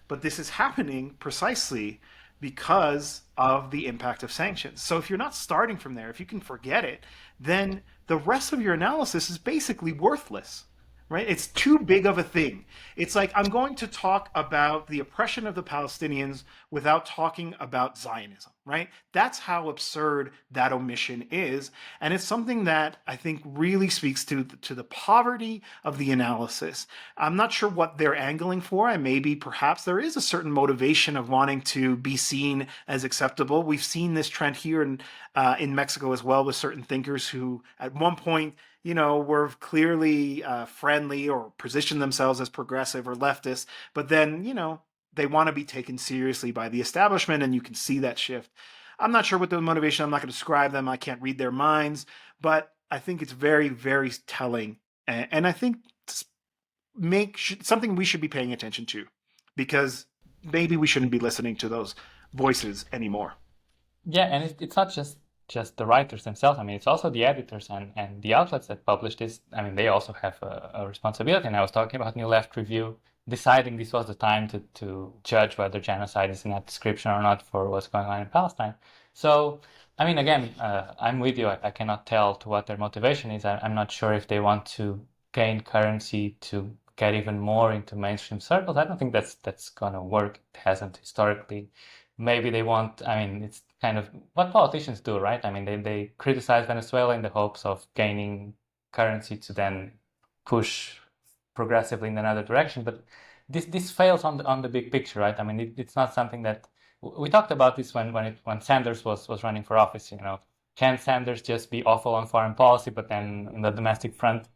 But this is happening precisely because of the impact of sanctions. So if you're not starting from there, if you can forget it, then the rest of your analysis is basically worthless, right? It's too big of a thing. It's like I'm going to talk about the oppression of the Palestinians without talking about Zionism, right? That's how absurd that omission is. And it's something that I think really speaks to the poverty of the analysis. I'm not sure what they're angling for, and maybe perhaps there is a certain motivation of wanting to be seen as acceptable. We've seen this trend here in Mexico as well with certain thinkers who at one point were clearly friendly or positioned themselves as progressive or leftist, but then, they want to be taken seriously by the establishment, and you can see that shift. I'm not sure what the motivation. I'm not going to describe them. I can't read their minds, but I think it's very, very telling, and I think something we should be paying attention to, because maybe we shouldn't be listening to those voices anymore. Yeah, and it's not just the writers themselves. I mean, it's also the editors and the outlets that publish this. I mean, they also have a responsibility. And I was talking about New Left Review deciding this was the time to judge whether genocide is in that description or not for what's going on in Palestine. So, I mean, again, I'm with you. I cannot tell to what their motivation is. I'm not sure if they want to gain currency to get even more into mainstream circles. I don't think that's going to work. It hasn't historically. Maybe they want, I mean, it's kind of what politicians do, right? I mean, they criticize Venezuela in the hopes of gaining currency to then push progressively in another direction. But this fails on the big picture, right? I mean, it's not something that we talked about this when Sanders was running for office. Can Sanders just be awful on foreign policy, but then in the domestic front,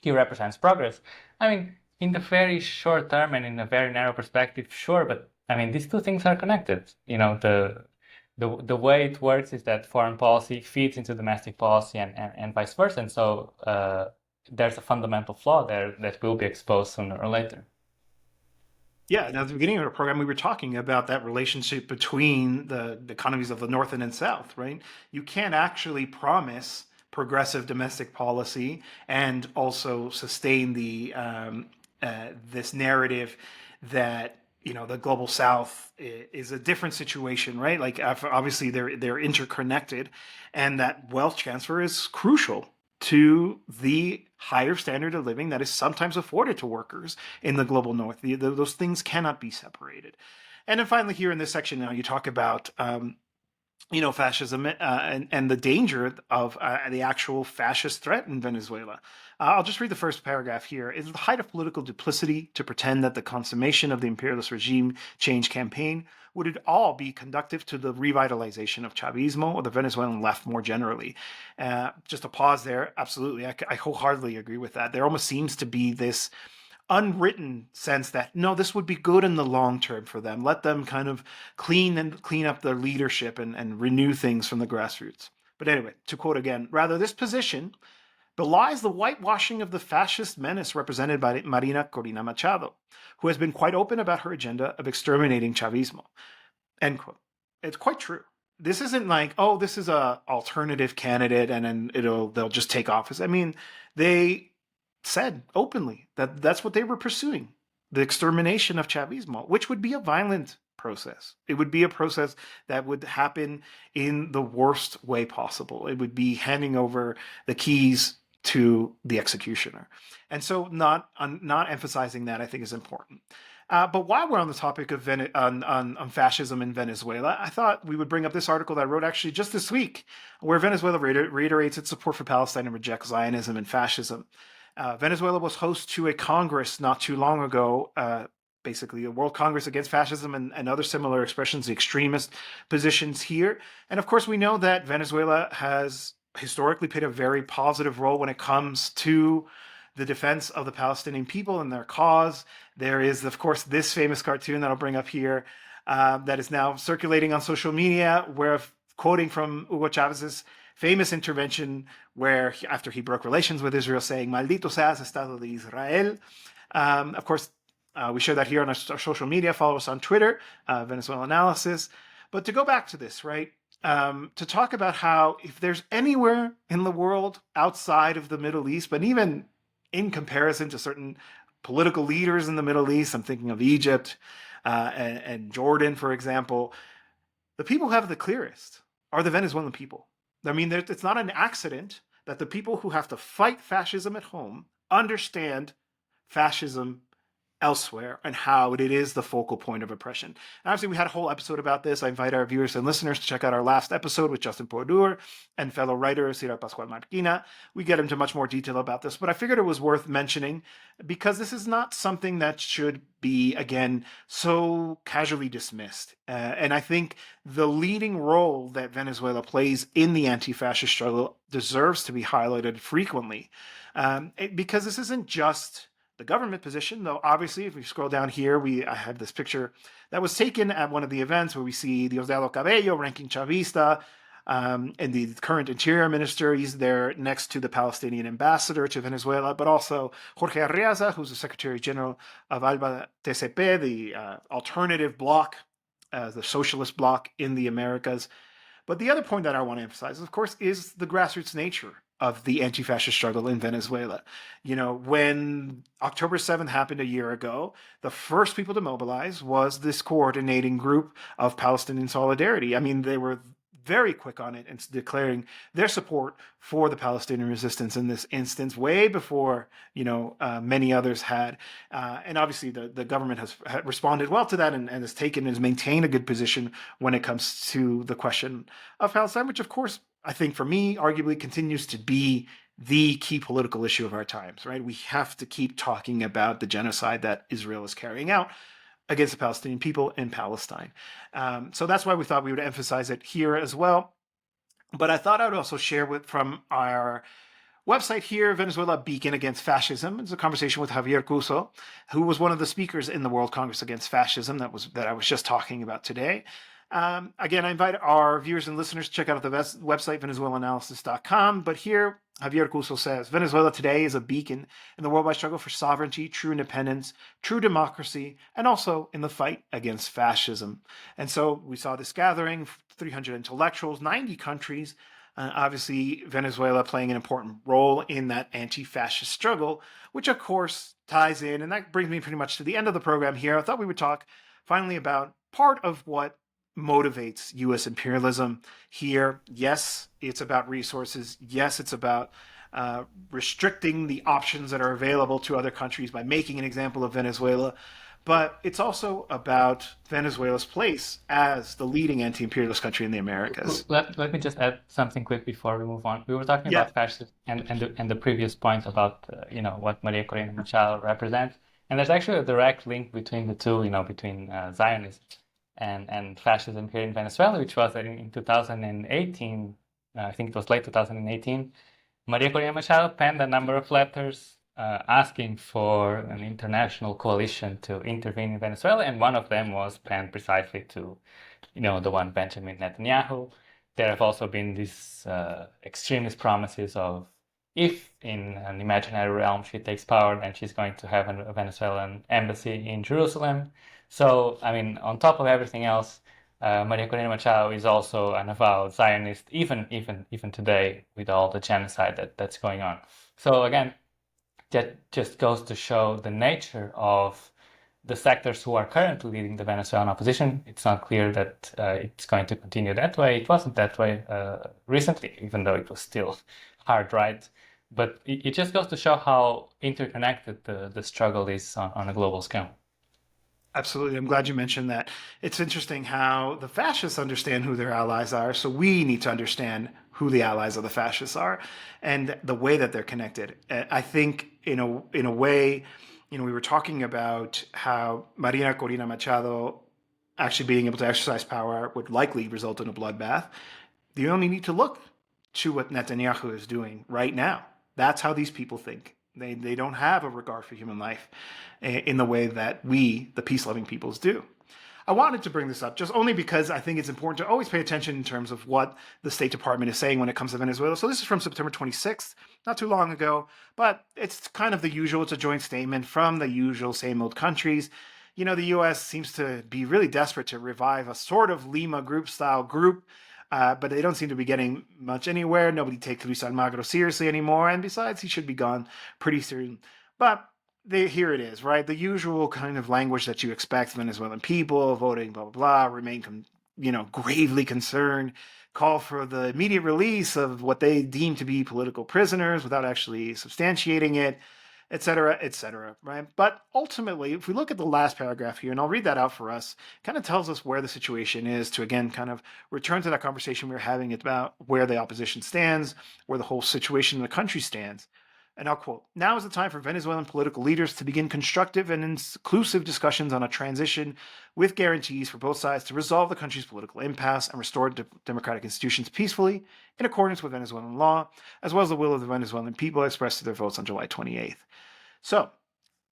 he represents progress? I mean, in the very short term and in a very narrow perspective, sure, but I mean, these two things are connected. The way it works is that foreign policy feeds into domestic policy and vice versa. And so there's a fundamental flaw there that will be exposed sooner or later. Yeah, and at the beginning of the program, we were talking about that relationship between the economies of the North and South, right? You can't actually promise progressive domestic policy and also sustain the this narrative that the global South is a different situation, right? Like obviously they're interconnected, and that wealth transfer is crucial to the higher standard of living that is sometimes afforded to workers in the global North. Those things cannot be separated. And then finally, here in this section now, you talk about fascism and the danger of the actual fascist threat in Venezuela. I'll just read the first paragraph here. It is the height of political duplicity to pretend that the consummation of the imperialist regime change campaign would it all be conducive to the revitalization of Chavismo or the Venezuelan left more generally. Just a pause there. Absolutely. I wholeheartedly agree with that. There almost seems to be this unwritten sense that no, this would be good in the long term for them. Let them kind of clean up their leadership and renew things from the grassroots. But anyway, to quote again, rather this position belies the whitewashing of the fascist menace represented by Marina Corina Machado, who has been quite open about her agenda of exterminating Chavismo. End quote. It's quite true. This isn't like, oh, this is a alternative candidate and then they'll just take office. I mean, they said openly that that's what they were pursuing, the extermination of Chavismo, which would be a violent process. It would be a process that would happen in the worst way possible. It would be handing over the keys to the executioner. And so not emphasizing that, I think, is important. But while we're on the topic of on fascism in Venezuela, I thought we would bring up this article that I wrote actually just this week, where Venezuela reiterates its support for Palestine and rejects Zionism and fascism. Venezuela was host to a Congress not too long ago, basically a World Congress Against Fascism and other similar expressions, the extremist positions here. And of course, we know that Venezuela has historically played a very positive role when it comes to the defense of the Palestinian people and their cause. There is, of course, this famous cartoon that I'll bring up here that is now circulating on social media, where quoting from Hugo Chavez's famous intervention where after he broke relations with Israel, saying, "Maldito seas Estado de Israel." Of course, we share that here on our social media. Follow us on Twitter, Venezuelanalysis. But to go back to this, right, to talk about how if there's anywhere in the world outside of the Middle East, but even in comparison to certain political leaders in the Middle East, I'm thinking of Egypt and Jordan, for example, the people who have the clearest are the Venezuelan people. I mean, it's not an accident that the people who have to fight fascism at home understand fascism elsewhere and how it is the focal point of oppression. And obviously, we had a whole episode about this. I invite our viewers and listeners to check out our last episode with Justin Pordur and fellow writer Cira Pascual Marina. We get into much more detail about this, but I figured it was worth mentioning because this is not something that should be, again, so casually dismissed. And I think the leading role that Venezuela plays in the anti-fascist struggle deserves to be highlighted frequently because this isn't just the government position, though obviously if we scroll down here, I have this picture that was taken at one of the events where we see Diosdado Cabello, ranking Chavista, and the current interior minister. He's there next to the Palestinian ambassador to Venezuela, but also Jorge Arriaza, who's the Secretary General of ALBA TCP, the alternative bloc, the socialist bloc in the Americas. But the other point that I want to emphasize, of course, is the grassroots nature of the anti-fascist struggle in Venezuela. When October 7th happened a year ago, the first people to mobilize was this coordinating group of Palestinian Solidarity. I mean, they were very quick on it and declaring their support for the Palestinian resistance in this instance, way before many others had. And obviously, the government has responded well to that and has maintained a good position when it comes to the question of Palestine, which, of course, I think for me, arguably continues to be the key political issue of our times, right? We have to keep talking about the genocide that Israel is carrying out against the Palestinian people in Palestine. So that's why we thought we would emphasize it here as well. But I thought I would also share from our website here, Venezuela Beacon Against Fascism. It's a conversation with Javier Cuso, who was one of the speakers in the World Congress Against Fascism that I was just talking about today. Again, I invite our viewers and listeners to check out the website, Venezuelanalysis.com. But here, Javier Cuso says, Venezuela today is a beacon in the worldwide struggle for sovereignty, true independence, true democracy, and also in the fight against fascism. And so we saw this gathering, 300 intellectuals, 90 countries, obviously, Venezuela playing an important role in that anti-fascist struggle, which of course ties in, and that brings me pretty much to the end of the program here. I thought we would talk finally about part of what motivates U.S. imperialism here. Yes, it's about resources. Yes, it's about restricting the options that are available to other countries by making an example of Venezuela. But it's also about Venezuela's place as the leading anti-imperialist country in the Americas. Let me just add something quick before we move on. We were talking about fascism and the previous point about what Maria Corina Machado represents, and there's actually a direct link between the two, between Zionism and fascism here in Venezuela, which was in 2018. I think it was late 2018. Maria Corina Machado penned a number of letters asking for an international coalition to intervene in Venezuela, and one of them was penned precisely to, the one Benjamin Netanyahu. There have also been these extremist promises of, if in an imaginary realm she takes power, then she's going to have a Venezuelan embassy in Jerusalem. So, I mean, on top of everything else, Maria Corina Machado is also an avowed Zionist, even today, with all the genocide that's going on. So again, that just goes to show the nature of the sectors who are currently leading the Venezuelan opposition. It's not clear that it's going to continue that way. It wasn't that way recently, even though it was still hard right. But it just goes to show how interconnected the struggle is on a global scale. Absolutely. I'm glad you mentioned that. It's interesting how the fascists understand who their allies are. So we need to understand who the allies of the fascists are and the way that they're connected. I think in a way, we were talking about how Marina Corina Machado actually being able to exercise power would likely result in a bloodbath. You only need to look to what Netanyahu is doing right now. That's how these people think. They don't have a regard for human life in the way that we, the peace-loving peoples, do. I wanted to bring this up just only because I think it's important to always pay attention in terms of what the State Department is saying when it comes to Venezuela. So this is from September 26th, not too long ago, but it's kind of the usual. It's a joint statement from the usual same old countries. The U.S. seems to be really desperate to revive a sort of Lima group-style group, but they don't seem to be getting much anywhere. Nobody takes Luis Almagro seriously anymore, and besides, he should be gone pretty soon. But here it is, right? The usual kind of language that you expect. Venezuelan people voting, blah, blah, blah, remain, gravely concerned, call for the immediate release of what they deem to be political prisoners without actually substantiating it, et cetera, right? But ultimately, if we look at the last paragraph here, and I'll read that out for us, kind of tells us where the situation is to, again, kind of return to that conversation we were having about where the opposition stands, where the whole situation in the country stands. And I'll quote, "Now is the time for Venezuelan political leaders to begin constructive and inclusive discussions on a transition with guarantees for both sides to resolve the country's political impasse and restore democratic institutions peacefully in accordance with Venezuelan law, as well as the will of the Venezuelan people expressed through their votes on July 28th. So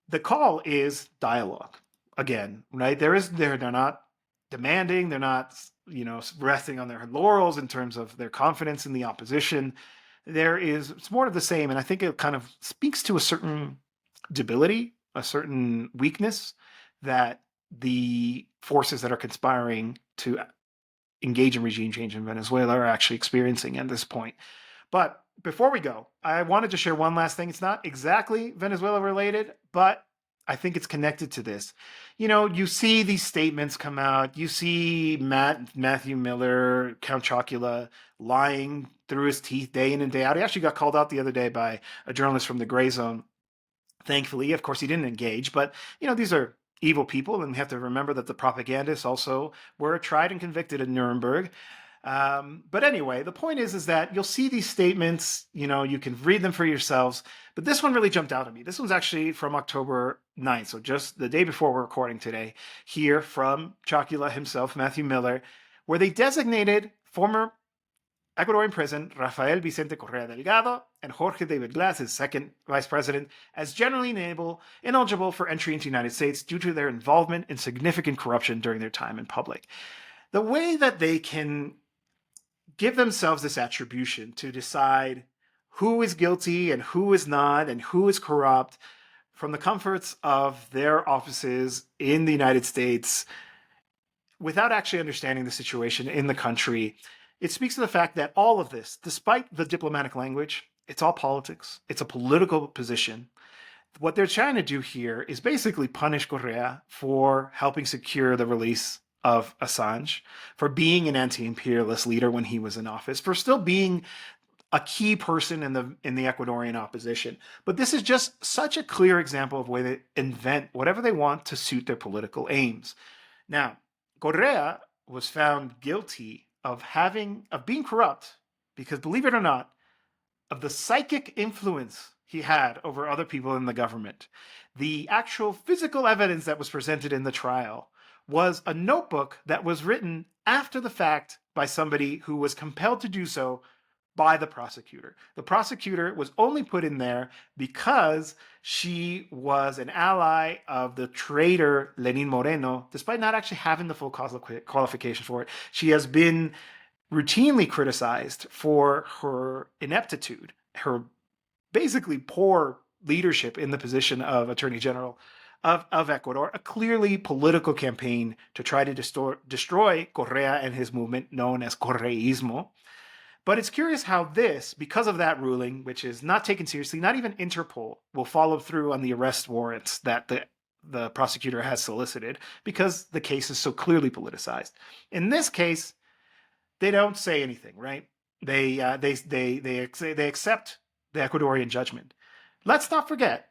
the call is dialogue. Again, right? They're not demanding, they're not, resting on their laurels in terms of their confidence in the opposition. It's more of the same, and I think it kind of speaks to a certain debility, a certain weakness that the forces that are conspiring to engage in regime change in Venezuela are actually experiencing at this point. But before we go, I wanted to share one last thing. It's not exactly Venezuela related, but I think it's connected to this. You see these statements come out. You see Matthew Miller, Count Chocula, lying through his teeth day in and day out. He actually got called out the other day by a journalist from the Gray Zone. Thankfully, of course, he didn't engage. But, these are evil people, and we have to remember that the propagandists also were tried and convicted in Nuremberg. But anyway, the point is that you'll see these statements, you can read them for yourselves. But this one really jumped out at me. This one's actually from October 9th, so just the day before we're recording today, here from Chocula himself, Matthew Miller, where they designated former Ecuadorian president Rafael Vicente Correa Delgado and Jorge David Glass, his second vice president, as generally ineligible for entry into the United States due to their involvement in significant corruption during their time in public. The way that they can give themselves this attribution to decide who is guilty and who is not and who is corrupt from the comforts of their offices in the United States without actually understanding the situation in the country, it speaks to the fact that all of this, despite the diplomatic language, it's all politics. It's a political position. What they're trying to do here is basically punish Correa for helping secure the release of Assange, for being an anti-imperialist leader when he was in office, for still being a key person in the Ecuadorian opposition. But this is just such a clear example of the way they invent whatever they want to suit their political aims. Now, Correa was found guilty of being corrupt because, believe it or not, of the psychic influence he had over other people in the government. The actual physical evidence that was presented in the trial was a notebook that was written after the fact by somebody who was compelled to do so by the prosecutor. The prosecutor was only put in there because she was an ally of the traitor Lenin Moreno, despite not actually having the full qualification for it. She has been routinely criticized for her ineptitude, her basically poor leadership in the position of Attorney General of Ecuador, a clearly political campaign to try to destroy Correa and his movement known as Correísmo. But it's curious how this, because of that ruling, which is not taken seriously, not even Interpol will follow through on the arrest warrants that the prosecutor has solicited, because the case is so clearly politicized. In this case, they don't say anything, right? They accept the Ecuadorian judgment. Let's not forget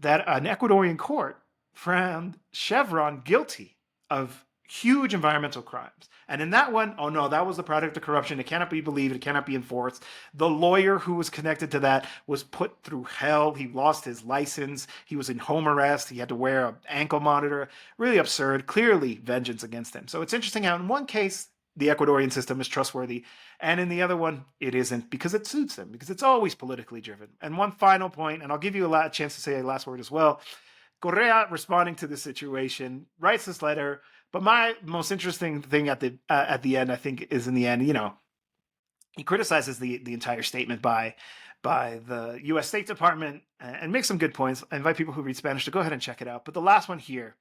that an Ecuadorian court found Chevron guilty of huge environmental crimes. And in that one, oh no, that was the product of corruption. It cannot be believed. It cannot be enforced. The lawyer who was connected to that was put through hell. He lost his license. He was in home arrest. He had to wear an ankle monitor. Really absurd. Clearly vengeance against him. So it's interesting how in one case, the Ecuadorian system is trustworthy, and in the other one, it isn't, because it suits them, because it's always politically driven. And one final point, and I'll give you a chance to say a last word as well. Correa, responding to this situation, writes this letter, but my most interesting thing at the end, I think, is in the end, he criticizes the entire statement by the U.S. State Department and makes some good points. I invite people who read Spanish to go ahead and check it out. But the last one here,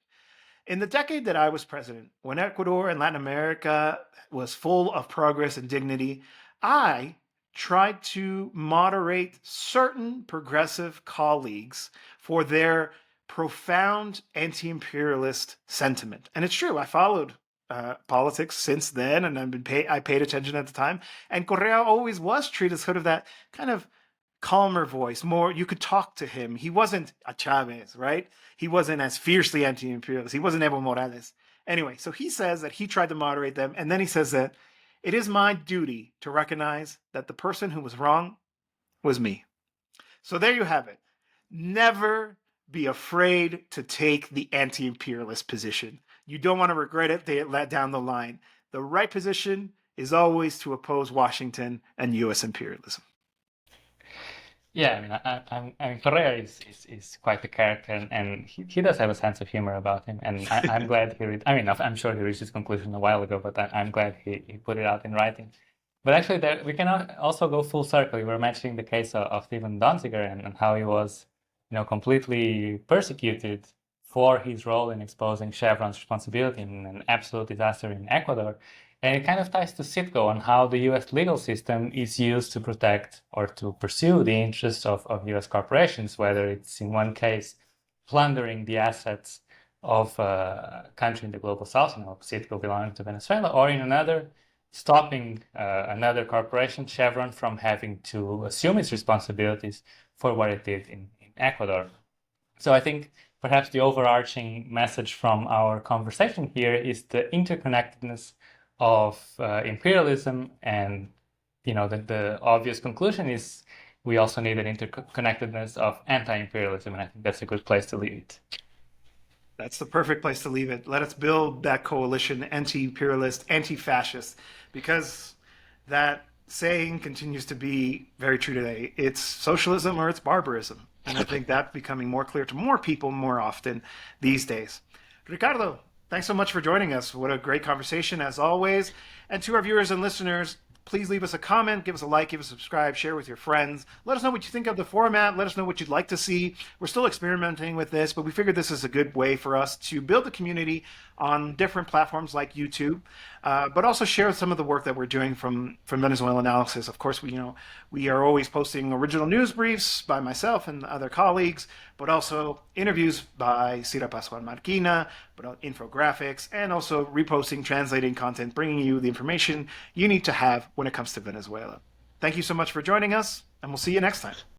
in the decade that I was president, when Ecuador and Latin America was full of progress and dignity, I tried to moderate certain progressive colleagues for their profound anti-imperialist sentiment. And it's true, I followed politics since then, and I paid attention at the time. And Correa always was treated as sort of that kind of calmer voice, more, you could talk to him. He wasn't a Chavez, right? He wasn't as fiercely anti-imperialist. He wasn't Evo Morales. Anyway, so he says that he tried to moderate them, and then he says that it is my duty to recognize that the person who was wrong was me. So there you have it. Never be afraid to take the anti-imperialist position. You don't want to regret it. They let down the line. The right position is always to oppose Washington and U.S. imperialism. Yeah, I mean, Correa is quite a character, and he does have a sense of humor about him, and I'm glad I'm sure he reached his conclusion a while ago, but I'm glad he put it out in writing. But actually, we can also go full circle. You were mentioning the case of Stephen Donziger and how he was, completely persecuted for his role in exposing Chevron's responsibility in an absolute disaster in Ecuador. And it kind of ties to CITGO on how the US legal system is used to protect or to pursue the interests of US corporations, whether it's in one case plundering the assets of a country in the global south, CITGO belonging to Venezuela, or in another, stopping another corporation, Chevron, from having to assume its responsibilities for what it did in Ecuador. So I think perhaps the overarching message from our conversation here is the interconnectedness of imperialism, and the obvious conclusion is we also need an interconnectedness of anti-imperialism, and I think that's a good place to leave it. That's the perfect place to leave it. Let us build that coalition, anti-imperialist, anti-fascist, because that saying continues to be very true today. It's socialism or it's barbarism. And I think that's becoming more clear to more people more often these days. Ricardo, thanks so much for joining us. What a great conversation, as always. And to our viewers and listeners, please leave us a comment, give us a like, give us a subscribe, share with your friends. Let us know what you think of the format. Let us know what you'd like to see. We're still experimenting with this, but we figured this is a good way for us to build a community on different platforms like YouTube, but also share some of the work that we're doing from Venezuelanalysis. Of course, we are always posting original news briefs by myself and other colleagues, but also interviews by Cira Pascual Marquina, but infographics, and also reposting, translating content, bringing you the information you need to have when it comes to Venezuela. Thank you so much for joining us, and we'll see you next time.